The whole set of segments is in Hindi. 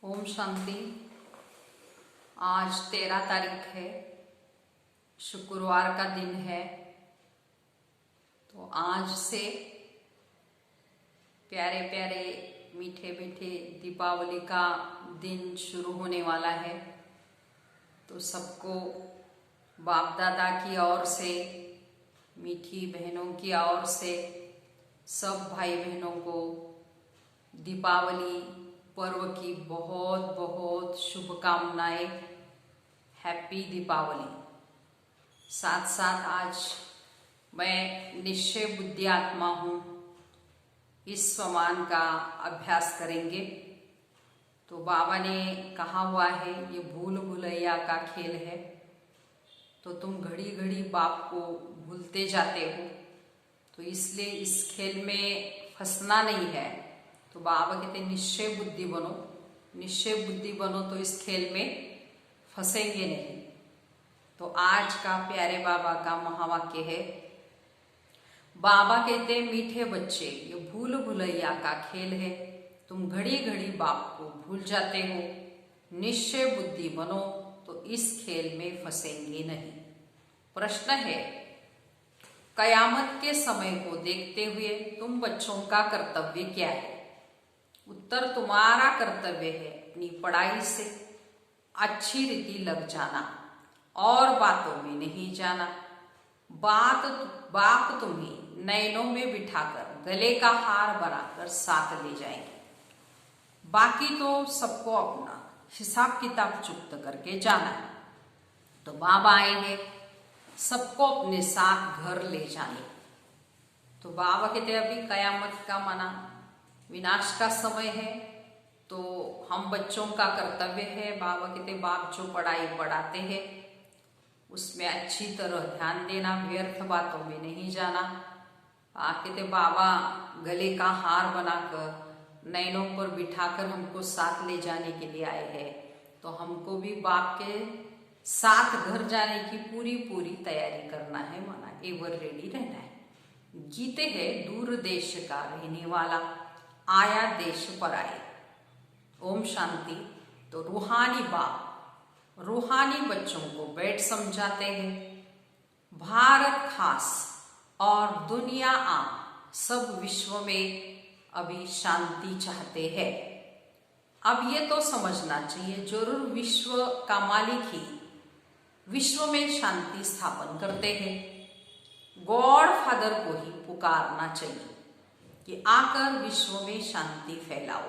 ओम शांति। आज 13 तारीख है, शुक्रवार का दिन है। तो आज से प्यारे प्यारे मीठे मीठे दीपावली का दिन शुरू होने वाला है। तो सबको बाप दादा की ओर से, मीठी बहनों की ओर से, सब भाई बहनों को दीपावली पर्व की बहुत बहुत शुभकामनाएं। हैप्पी दीपावली। साथ साथ आज मैं निश्चय बुद्धि आत्मा हूँ, इस स्वमान का अभ्यास करेंगे। तो बाबा ने कहा हुआ है ये भूल भुलैया का खेल है। तो तुम घड़ी घड़ी बाप को भूलते जाते हो, तो इसलिए इस खेल में फंसना नहीं है। तो बाबा कहते निश्चय बुद्धि बनो, निश्चय बुद्धि बनो तो इस खेल में फंसेंगे नहीं। तो आज का प्यारे बाबा का महावाक्य है। बाबा कहते मीठे बच्चे, ये भूल भुलैया का खेल है। तुम घड़ी घड़ी बाप को भूल जाते हो। निश्चय बुद्धि बनो तो इस खेल में फंसेंगे नहीं। प्रश्न है, कयामत के समय को देखते हुए तुम बच्चों का कर्तव्य क्या है? उत्तर, तुम्हारा कर्तव्य है अपनी पढ़ाई से अच्छी रीति लग जाना और बातों में नहीं जाना। बाप तुम्हें नैनों में बिठाकर गले का हार बनाकर साथ ले जाएंगे। बाकी तो सबको अपना हिसाब किताब चुकता करके जाना है। तो बाबा आए हैं सबको अपने साथ घर ले जाने। तो बाबा कहते अभी कयामत का माना विनाश का समय है। तो हम बच्चों का कर्तव्य है, बाबा कहते बाप जो पढ़ाई पढ़ाते हैं उसमें अच्छी तरह ध्यान देना, व्यर्थ बातों में नहीं जाना। कहते बाबा गले का हार बनाकर नैनों पर बिठाकर हमको साथ ले जाने के लिए आए हैं। तो हमको भी बाप के साथ घर जाने की पूरी पूरी तैयारी करना है, माना एवर रेडी रहना है। जीते हैं दूर देश का रहने वाला, आया देश पर आए। ओम शांति। तो रूहानी बाप रूहानी बच्चों को बैठ समझाते हैं। भारत खास और दुनिया आम सब विश्व में अभी शांति चाहते हैं। अब ये तो समझना चाहिए जरूर विश्व का मालिक ही विश्व में शांति स्थापन करते हैं। गॉड फादर को ही पुकारना चाहिए कि आकर विश्व में शांति फैलाओ।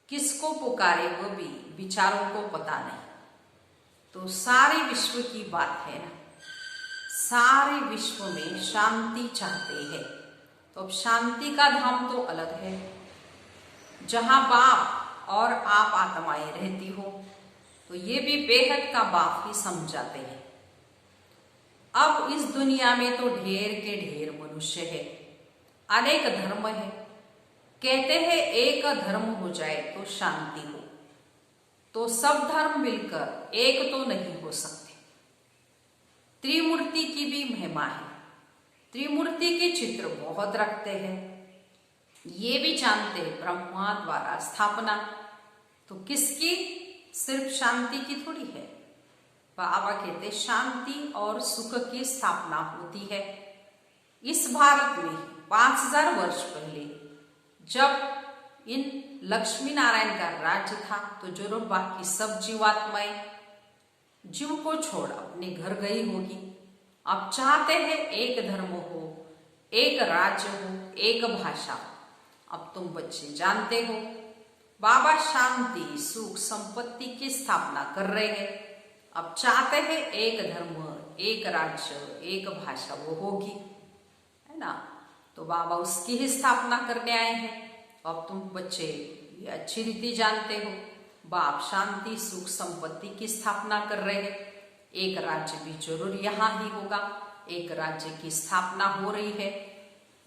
किसको पुकारे वो भी विचारों को पता नहीं। तो सारे विश्व की बात है ना, सारे विश्व में शांति चाहते हैं। तो अब शांति का धाम तो अलग है, जहां बाप और आप आत्माएं रहती हो। तो ये भी बेहद का बाप ही समझाते हैं। अब इस दुनिया में तो ढेर के ढेर मनुष्य है, अनेक धर्म है। कहते हैं एक धर्म हो जाए तो शांति हो। तो सब धर्म मिलकर एक तो नहीं हो सकते। त्रिमूर्ति की भी महिमा है। त्रिमूर्ति के चित्र बहुत रखते हैं। ये भी जानते ब्रह्मा द्वारा स्थापना। तो किसकी? सिर्फ शांति की थोड़ी है। बाबा कहते शांति और सुख की स्थापना होती है। इस भारत में 5000 वर्ष पहले जब इन लक्ष्मी नारायण का राज्य था, तो जरूर बाकी सब जीवात्माएं जीव को छोड़ अपने घर गई होगी। अब चाहते हैं एक धर्म हो, एक राज्य हो, एक भाषा हो। अब तुम बच्चे जानते हो बाबा शांति सुख संपत्ति की स्थापना कर रहे हैं। अब चाहते हैं एक धर्म, एक राज्य, एक भाषा वो होगी, है ना। तो बाबा उसकी ही स्थापना करने आए हैं। अब तुम बच्चे ये अच्छी रीति जानते हो बाप शांति सुख संपत्ति की स्थापना कर रहे हैं। एक राज्य भी जरूर यहाँ ही होगा, एक राज्य की स्थापना हो रही है।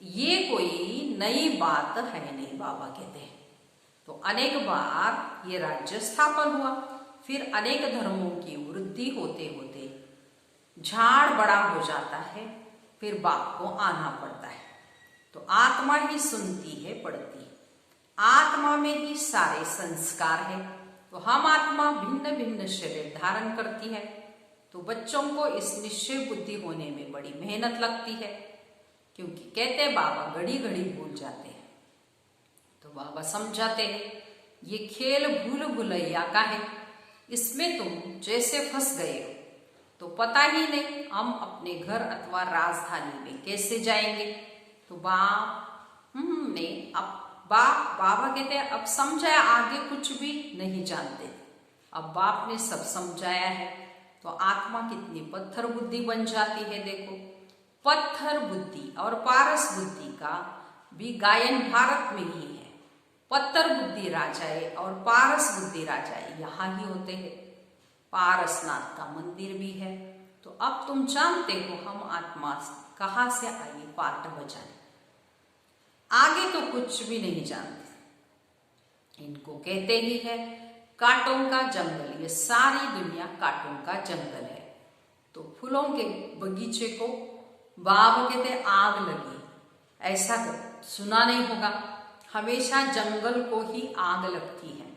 ये कोई नई बात है नहीं, बाबा कहते हैं। तो अनेक बार ये राज्य स्थापन हुआ, फिर अनेक धर्मों की वृद्धि होते होते झाड़ बड़ा हो जाता है, फिर बाप को आना पड़ता है। तो आत्मा ही सुनती है, पढ़ती है। आत्मा में ही सारे संस्कार है। तो हम आत्मा भिन्न भिन्न शरीर धारण करती है। तो बच्चों को इस निश्चय बुद्धि होने में बड़ी मेहनत लगती है, क्योंकि कहते हैं बाबा घड़ी घड़ी भूल जाते हैं। तो बाबा समझाते हैं ये खेल भूल भुलैया का है, इसमें तुम जैसे फंस गए हो तो पता ही नहीं हम अपने घर अथवा राजधानी में कैसे जाएंगे। तो बाबा कहते हैं अब समझाया, आगे कुछ भी नहीं जानते। अब बाप ने सब समझाया है। तो आत्मा कितनी पत्थर बुद्धि बन जाती है। देखो, पत्थर बुद्धि और पारस बुद्धि का भी गायन भारत में ही है। पत्थर बुद्धि राजाए और पारस बुद्धि राजाए यहाँ ही होते हैं। पारसनाथ का मंदिर भी है। तो अब तुम जानते हो हम आत्मा कहाँ से आई पाठ बजाने। आगे तो कुछ भी नहीं जानते। इनको कहते ही है कांटों का जंगल। ये सारी दुनिया कांटों का जंगल है। तो फूलों के बगीचे को बाबा कहते आग लगी, ऐसा सुना नहीं होगा। हमेशा जंगल को ही आग लगती है।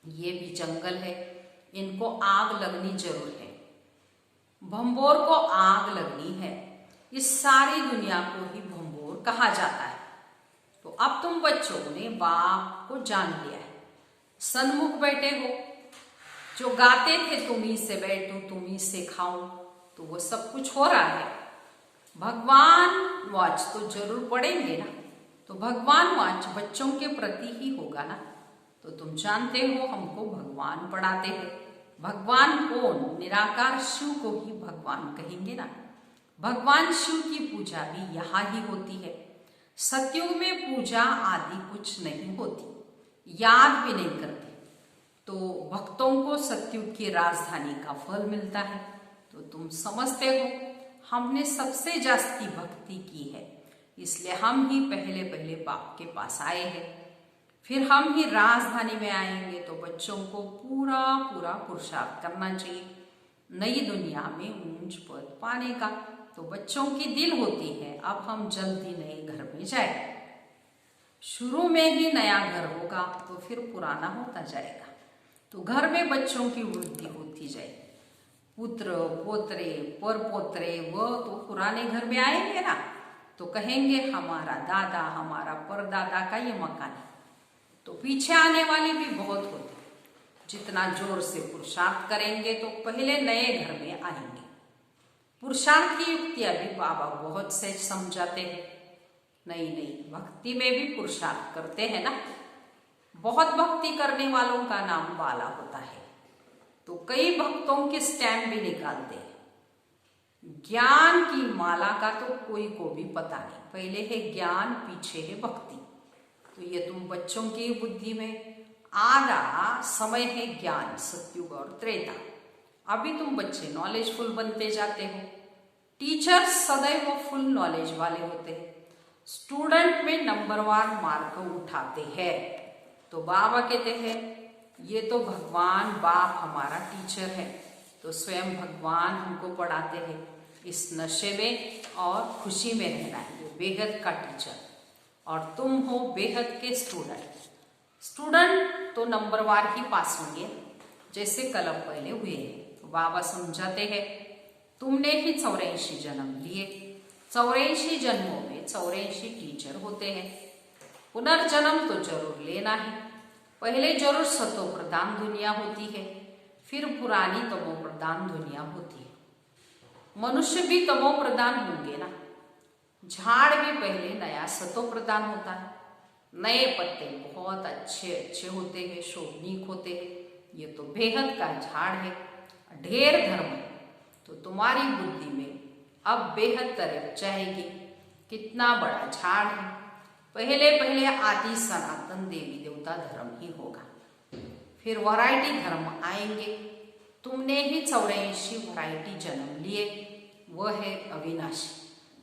ये भी जंगल है, इनको आग लगनी जरूर है। भंबोर को आग लगनी है। इस सारी दुनिया को ही भंबोर कहा जाता है। तो अब तुम बच्चों ने बाप को जान लिया है। सन्मुख बैठे हो, जो गाते थे तुम ही से बैठूं तुम ही से खाऊं, तो वो सब कुछ हो रहा है। भगवान वाच तो जरूर पढ़ेंगे ना। तो भगवान वाच बच्चों के प्रति ही होगा ना। तो तुम जानते हो हमको भगवान पढ़ाते हैं। भगवान कौन? निराकार शिव को ही भगवान कहेंगे ना। भगवान शिव की पूजा भी यहाँ ही होती है। सतयुग में पूजा आदि कुछ नहीं होती, याद भी नहीं करते। तो भक्तों को सतयुग की राजधानी का फल मिलता है। तो तुम समझते हो हमने सबसे जास्ती भक्ति की है, इसलिए हम ही पहले पहले बाप के पास आए हैं। फिर हम ही राजधानी में आएंगे। तो बच्चों को पूरा पूरा पुरुषार्थ करना चाहिए नई दुनिया में ऊंच पद पाने का। तो बच्चों की दिल होती है अब हम जल्दी नए घर में जाए। शुरू में ही नया घर होगा तो फिर पुराना होता जाएगा। तो घर में बच्चों की वृद्धि होती जाएगी। पुत्र पोतरे पर पोतरे वह तो पुराने घर में आएंगे ना। तो कहेंगे हमारा दादा हमारा परदादा का ये मकान है। तो पीछे आने वाले भी बहुत होते। जितना जोर से पुरुषार्थ करेंगे तो पहले नए घर में आएंगे। पुरुषार्थ की युक्तियां भी बाबा बहुत सहज समझाते हैं। नहीं भक्ति में भी पुरुषार्थ करते हैं ना। बहुत भक्ति करने वालों का नाम बाला होता है। तो कई भक्तों के स्टैम्प भी निकालते हैं। ज्ञान की माला का तो कोई को भी पता नहीं। पहले है ज्ञान, पीछे है भक्ति। तो ये तुम बच्चों की बुद्धि में आधा समय है ज्ञान, सतयुग और त्रेता। अभी तुम बच्चे नॉलेजफुल बनते जाते हो। टीचर सदैव फुल नॉलेज वाले होते हैं। स्टूडेंट में नंबरवार मार्क उठाते हैं। तो बाबा कहते हैं ये तो भगवान बाप हमारा टीचर है। तो स्वयं भगवान हमको पढ़ाते हैं इस नशे में और खुशी में रहना है। ये बेहद का टीचर और तुम हो बेहद के स्टूडेंट। स्टूडेंट तो नंबरवार ही पास होंगे जैसे कलम पहले हुए हैं। तो बाबा समझाते हैं तुमने ही 84 जन्म लिए। 84 जन्मों में 84 टीचर होते हैं। पुनर्जन्म तो जरूर लेना है। पहले जरूर सतो प्रधान दुनिया होती है, फिर पुरानी तमो प्रधान दुनिया होती है। मनुष्य भी तमो प्रधान होंगे ना। झाड़ भी पहले नया सतो प्रधान होता है। नए पत्ते बहुत अच्छे अच्छे होते हैं, शोभनीक होते हैं। ये तो बेहद का झाड़ है, ढेर धर्म है। तो तुम्हारी बुद्धि में अब बेहद तरफ जाएगी। कितना बड़ा झाड़ है। पहले पहले आदि सनातन देवी देवता धर्म ही होगा, फिर वैरायटी धर्म आएंगे। तुमने ही 84 वैरायटी जन्म लिए, वह है अविनाशी।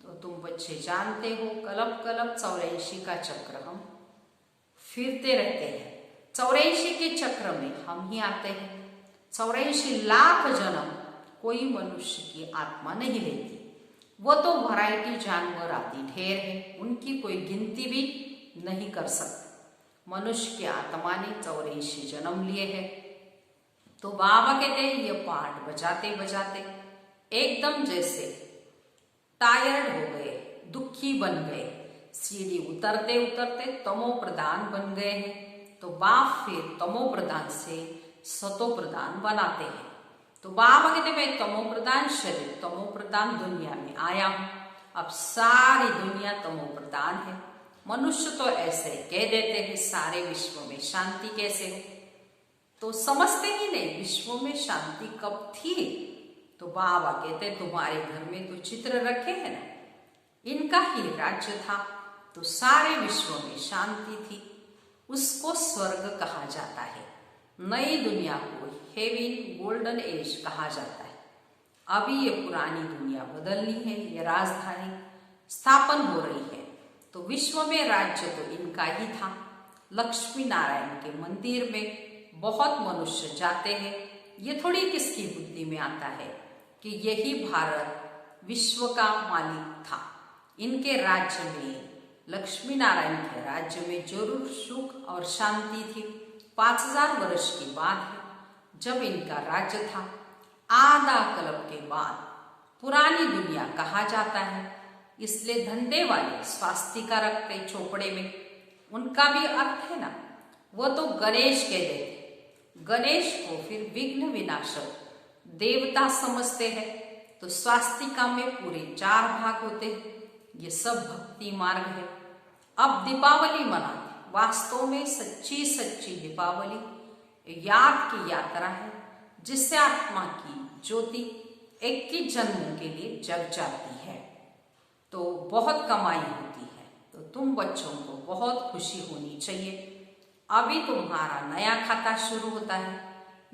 तो तुम बच्चे जानते हो कल्प कल्प 84 का चक्र हम फिरते रहते हैं। 84 के चक्र में हम ही आते हैं। 84 लाख जन्म कोई मनुष्य की आत्मा नहीं लेती। वो तो वैरायटी जानवर आती ढेर है, उनकी कोई गिनती भी नहीं कर सकते। मनुष्य की आत्मा ने 84 जन्म लिए हैं। तो बाबा कहते हैं ये पाठ बजाते बजाते एकदम जैसे टायर्ड हो गए, दुखी बन गए, सीढ़ी उतरते उतरते तमो प्रधान बन गए हैं। तो बाप फिर तमो प्रधान से सतो प्रधान बनाते हैं। तो बाबा कहते मैं तमो प्रधान शरीर, तमो प्रधान दुनिया में आया हूं। अब सारी दुनिया तमो प्रधान है। मनुष्य तो ऐसे कह देते हैं सारे विश्व में शांति कैसे हो, तो समझते ही नहीं विश्व में शांति कब थी। तो बाबा कहते तुम्हारे घर में तो चित्र रखे हैं ना, इनका ही राज्य था, तो सारे विश्व में शांति थी, उसको स्वर्ग कहा जाता है। नई दुनिया को हेवन गोल्डन एज कहा जाता है। अभी ये पुरानी दुनिया बदलनी है, ये राजधानी स्थापन हो रही है। तो विश्व में राज्य तो इनका ही था। लक्ष्मी नारायण के मंदिर में बहुत मनुष्य जाते हैं। ये थोड़ी किसकी बुद्धि में आता है कि यही भारत विश्व का मालिक था। इनके राज्य में, लक्ष्मी नारायण के राज्य में जरूर सुख और शांति थी। 5000 वर्ष की बात है जब इनका राज्य था। आधा कल्प के बाद पुरानी दुनिया कहा जाता है, इसलिए धंधे वाले स्वास्तिका रखते चोपड़े में, उनका भी अर्थ है ना, वो तो गणेश कह देते। गणेश को फिर विघ्न विनाशक देवता समझते हैं। तो स्वास्तिका में पूरे 4 भाग होते हैं। ये सब भक्ति मार्ग है। अब दीपावली मनाते, वास्तव में सच्ची सच्ची दीपावली याद की यात्रा है, जिससे आत्मा की ज्योति 21 जन्मों के लिए जग जाती है। तो बहुत कमाई होती है। तो तुम बच्चों को बहुत खुशी होनी चाहिए। अभी तुम्हारा नया खाता शुरू होता है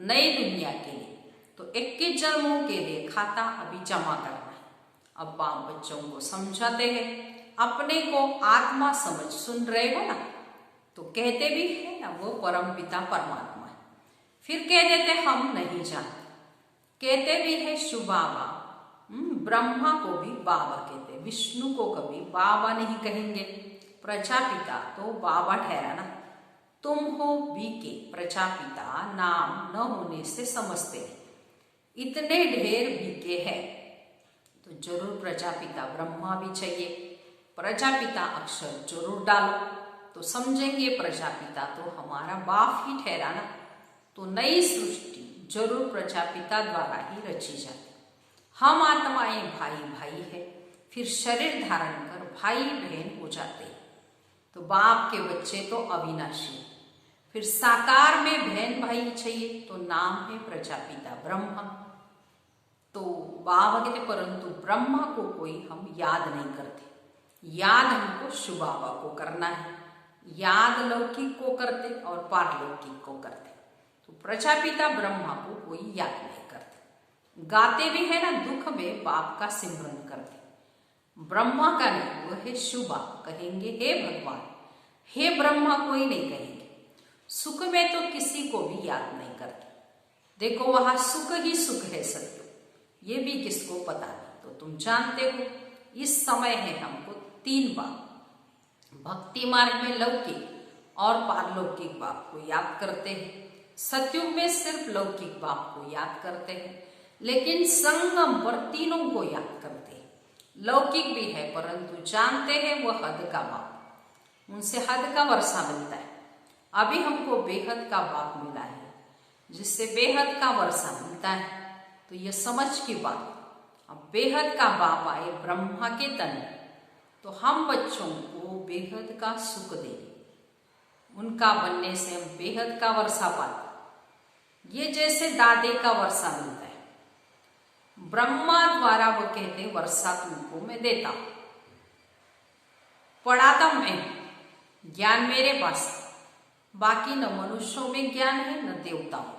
नई दुनिया के लिए। तो 21 जन्मों के लिए खाता अभी जमा करना है। अब बाप बच्चों को समझाते हैं, अपने को आत्मा समझ सुन रहे हो ना, तो कहते भी है ना वो परम पिता परमात्मा है। फिर कह देते हम नहीं जानते, कहते भी है शिव बाबा, ब्रह्मा को भी बाबा कहते, विष्णु को कभी बाबा नहीं कहेंगे। प्रजापिता तो बाबा ठहरा ना। तुम हो बीके प्रजापिता नाम न होने से समझते हैं। इतने ढेर बीके हैं तो जरूर प्रजापिता ब्रह्मा भी चाहिए। प्रजापिता अक्षर जरूर डालो तो समझेंगे प्रजापिता तो हमारा बाप ही ठहरा ना। तो नई सृष्टि जरूर प्रजापिता द्वारा ही रची जाती। हम आत्माएं भाई भाई है, फिर शरीर धारण कर भाई बहन हो जाते। तो बाप के बच्चे तो अविनाशी, फिर साकार में बहन भाई चाहिए, तो नाम है प्रजापिता ब्रह्मा। तो बाबा कहते परंतु ब्रह्मा को कोई हम याद नहीं करते, याद हमको शिव बाबा को करना है। याद लौकिक को करते और पारलौकिक को करते। तो प्रजापिता ब्रह्मा को कोई याद नहीं करते। गाते भी है ना, दुख में बाप का सिमरन करते। ब्रह्मा का नहीं, वो है शिव बाप कहेंगे हे भगवान, हे ब्रह्मा कोई नहीं कहेंगे। सुख में तो किसी को भी याद नहीं करते। देखो वहां सुख ही सुख है सत्य, ये भी किसको पता नहीं। तो तुम जानते हो इस समय है हमको 3 बाप, भक्ति मार्ग में लौकिक और पारलौकिक बाप को याद करते हैं। सतयुग में सिर्फ लौकिक बाप को याद करते हैं, लेकिन संगम पर तीनों को याद करते हैं। लौकिक भी है परंतु जानते हैं वो हद का बाप, उनसे हद का वर्षा मिलता है। अभी हमको बेहद का बाप मिला है, जिससे बेहद का वर्षा मिलता है। तो ये समझ की बात, अब बेहद का बाप आए ब्रह्मा के तन में, तो हम बच्चों को बेहद का सुख दे, उनका बनने से हम बेहद का वर्षा पाते। ये जैसे दादे का वर्षा मिलता है, ब्रह्मा द्वारा वो कहते वर्षा तुमको मैं देता हूं, पढ़ाता मैं, ज्ञान मेरे पास। बाकी न मनुष्यों में ज्ञान है न देवताओं,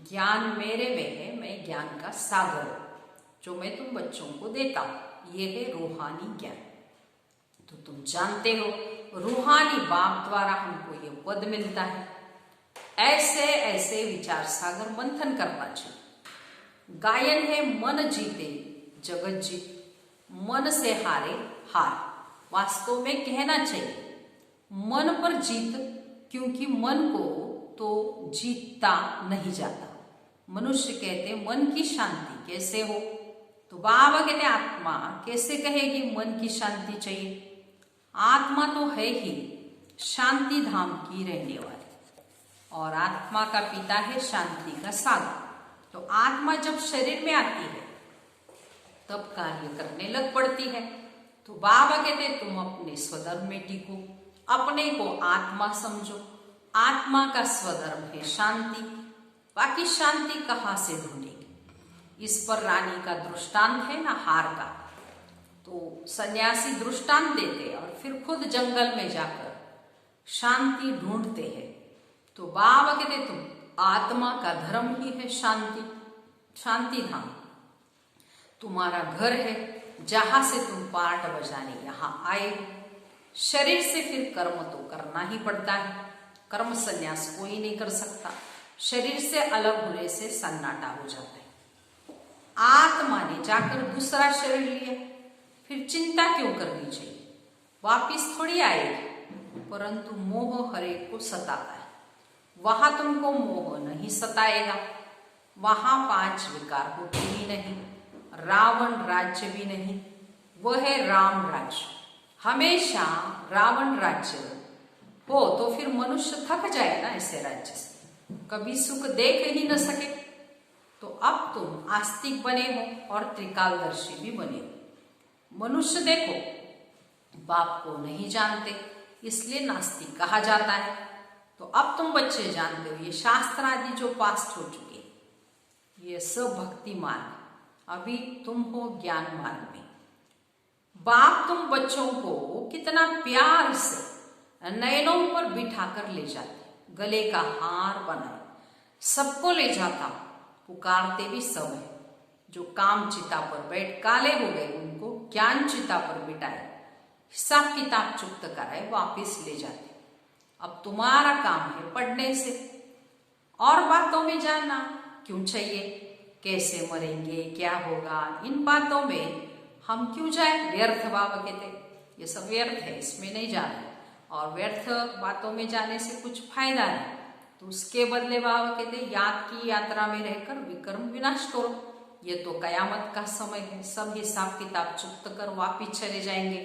ज्ञान मेरे में है। मैं ज्ञान का सागर हूं जो मैं तुम बच्चों को देता हूं। ये है रूहानी ज्ञान। तो तुम जानते हो रूहानी बाप द्वारा हमको ये पद मिलता है। ऐसे ऐसे विचार सागर मंथन करना चाहिए। गायन है मन जीते जगत जीत, मन से हारे हार। वास्तव में कहना चाहिए मन पर जीत क्योंकि मन को तो जीतता नहीं जाता। मनुष्य कहते मन की शांति कैसे हो, तो बाबा कहते आत्मा कैसे कहेगी मन की शांति चाहिए। आत्मा तो है ही शांति धाम की रहने वाली, और आत्मा का पिता है शांति का सागर। तो आत्मा जब शरीर में आती है तब कार्य करने लग पड़ती है। तो बाबा कहते तुम अपने स्वधर्म में टिको, अपने को आत्मा समझो। आत्मा का स्वधर्म है शांति, बाकी शांति कहाँ से ढूंढेगी। इस पर रानी का दृष्टांत है ना, हार का। तो सन्यासी दृष्टांत देते और फिर खुद जंगल में जाकर शांति ढूंढते हैं। तो बाबा कहते तुम आत्मा का धर्म ही है शांति, शांति धाम तुम्हारा घर है, जहां से तुम पार्ट बजाने यहां आए। शरीर से फिर कर्म तो करना ही पड़ता है, कर्म संन्यास कोई नहीं कर सकता। शरीर से अलग होने से सन्नाटा हो जाता है। आत्मा ने जाकर दूसरा शरीर लिया, फिर चिंता क्यों करनी चाहिए, वापिस थोड़ी आएगी। परंतु मोह हरेक को सताता है। वहां तुमको मोह नहीं सताएगा, वहां 5 विकार होते ही नहीं, रावण राज्य भी नहीं, वह है राम राज्य। हमेशा रावण राज्य हो तो फिर मनुष्य थक जाए ना ऐसे राज्य से, कभी सुख देख ही न सके। तो अब तुम आस्तिक बने हो और त्रिकालदर्शी भी बने हो। मनुष्य देखो बाप को नहीं जानते, इसलिए नास्तिक कहा जाता है। तो अब तुम बच्चे जानते हो ये शास्त्र आदि जो पास्ट हो चुके, ये सब भक्ति मार्ग, अभी तुम हो ज्ञान मार्ग में। बाप तुम बच्चों को कितना प्यार से नयनों पर बिठाकर ले जाते, गले का हार बनाए सबको ले जाता, पुकारते भी सब है। जो काम चिता पर बैठ काले हो गए उनको ज्ञान चिता पर बिठाए, हिसाब किताब चुक्त कराए, वापिस ले जाते। अब तुम्हारा काम है पढ़ने से और बातों में जानना क्यों चाहिए, कैसे मरेंगे, क्या होगा, इन बातों में हम क्यों जाए। व्यर्थ बाबा कहते ये सब व्यर्थ है, इसमें नहीं जाना, और व्यर्थ बातों में जाने से कुछ फायदा नहीं। तो उसके बदले बाबा कहते याद की यात्रा में रहकर विक्रम विनाश करो। ये तो कयामत का समय है, सब हिसाब किताब चुक्त कर वापिस चले जाएंगे।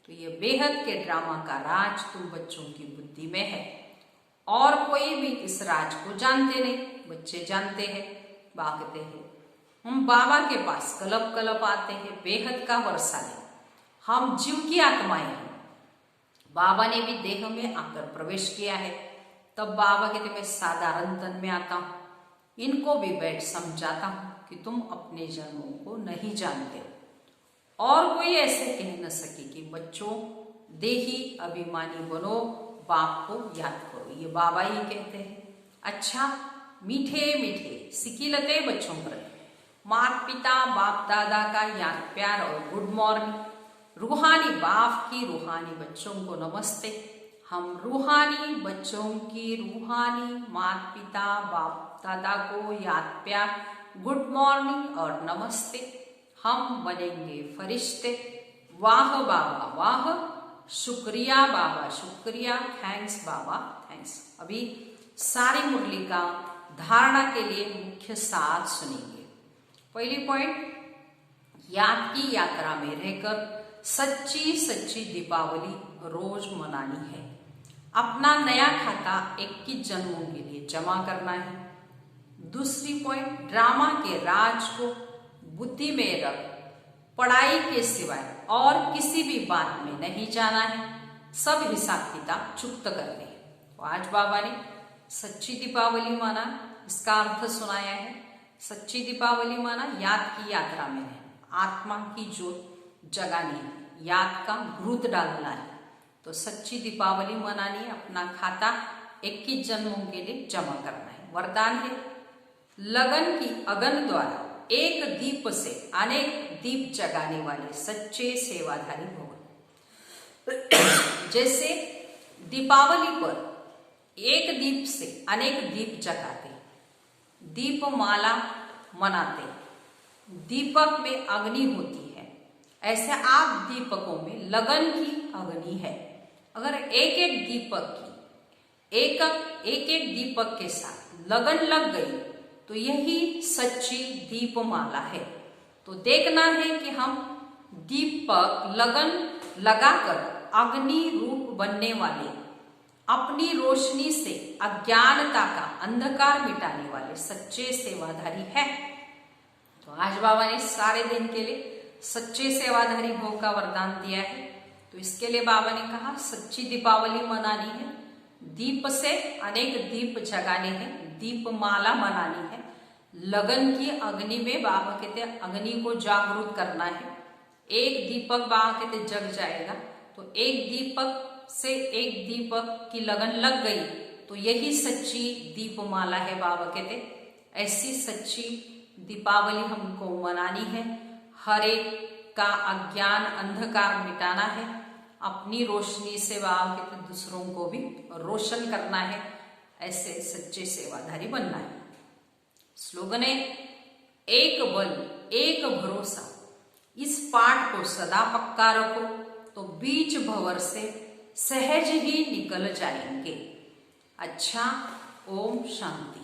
तो ये बेहद के ड्रामा का राज तुम बच्चों की बुद्धि में है, और कोई भी इस राज को जानते नहीं, बच्चे जानते हैं। भागते हैं हम बाबा के पास, कलप कलप आते हैं, बेहद का वर्षा ले। हम जीव की आत्माएं हैं, बाबा ने भी देह में आकर प्रवेश किया है। तब बाबा कहते मैं साधारण तन में आता हूं, इनको भी बैठ समझाता हूं कि तुम अपने जन्मों को नहीं जानते हो, और कोई ऐसे कह न सके कि बच्चों देही अभिमानी बनो, बाप को याद करो। ये बाबा ही कहते हैं। अच्छा, मीठे मीठे सिकिलते बच्चों पर माता पिता बाप दादा का याद प्यार और गुड मॉर्निंग। रूहानी बाप की रूहानी बच्चों को नमस्ते। हम रूहानी बच्चों की रूहानी माता पिता बाप दादा को याद प्यार, गुड मॉर्निंग और नमस्ते। हम बनेंगे फरिश्ते। वाह बाबा वाह, शुक्रिया बाबा शुक्रिया, थैंक्स बाबा थैंक्स। अभी सारी मुरली का धारणा के लिए मुख्य सार सुनेंगे। पहली पॉइंट, याद की यात्रा में रहकर सच्ची सच्ची दीपावली रोज मनानी है। अपना नया खाता 21 जन्मों के लिए जमा करना है। दूसरी पॉइंट, ड्रामा के राज को बुद्धि में रख पढ़ाई के सिवाय और किसी भी बात में नहीं जाना है, सब हिसाब किताब चुक्त कर दे। तो आज बाबा ने सच्ची दीपावली माना, इसका अर्थ सुनाया है। सच्ची दीपावली माना याद की यात्रा में है, आत्मा की ज्योत जगानी है, याद का घृत डालना है। तो सच्ची दीपावली मनानी है, अपना खाता 21 जन्मों के लिए जमा करना है। वरदान है, लगन की अगन द्वारा एक दीप से अनेक दीप जगाने वाले सच्चे सेवाधारी भगवान। जैसे दीपावली पर एक दीप से अनेक दीप जगाते, दीपमाला मनाते, दीपक में अग्नि होती है, ऐसे आप दीपकों में लगन की अग्नि है। अगर एक एक दीपक की एक एक दीपक के साथ लगन लग गई तो यही सच्ची दीपमाला है। तो देखना है कि हम दीपक लगन लगाकर अग्नि रूप बनने वाले, अपनी रोशनी से अज्ञानता का अंधकार मिटाने वाले सच्चे सेवाधारी है। तो आज बाबा ने सारे दिन के लिए सच्चे सेवाधारी भोग का वरदान दिया है। तो इसके लिए बाबा ने कहा सच्ची दीपावली मनानी है, दीप से अनेक दीप जगाने हैं, दीपमाला मनानी है, लगन की अग्नि में बाबा कहते हैं अग्नि को जागरूक करना है। एक दीपक बाबा कहते जग जाएगा, तो एक दीपक से एक दीपक की लगन लग गई तो यही सच्ची दीपमाला है। बाबा कहते ऐसी सच्ची दीपावली हमको मनानी है, हर एक का अज्ञान अंधकार मिटाना है, अपनी रोशनी से बाबा कहते दूसरों को भी रोशन करना है, ऐसे सच्चे सेवाधारी बनना है। स्लोगन है एक बल एक भरोसा, इस पाठ को सदा पक्का रखो तो बीच भंवर से सहज ही निकल जाएंगे। अच्छा, ओम शांति।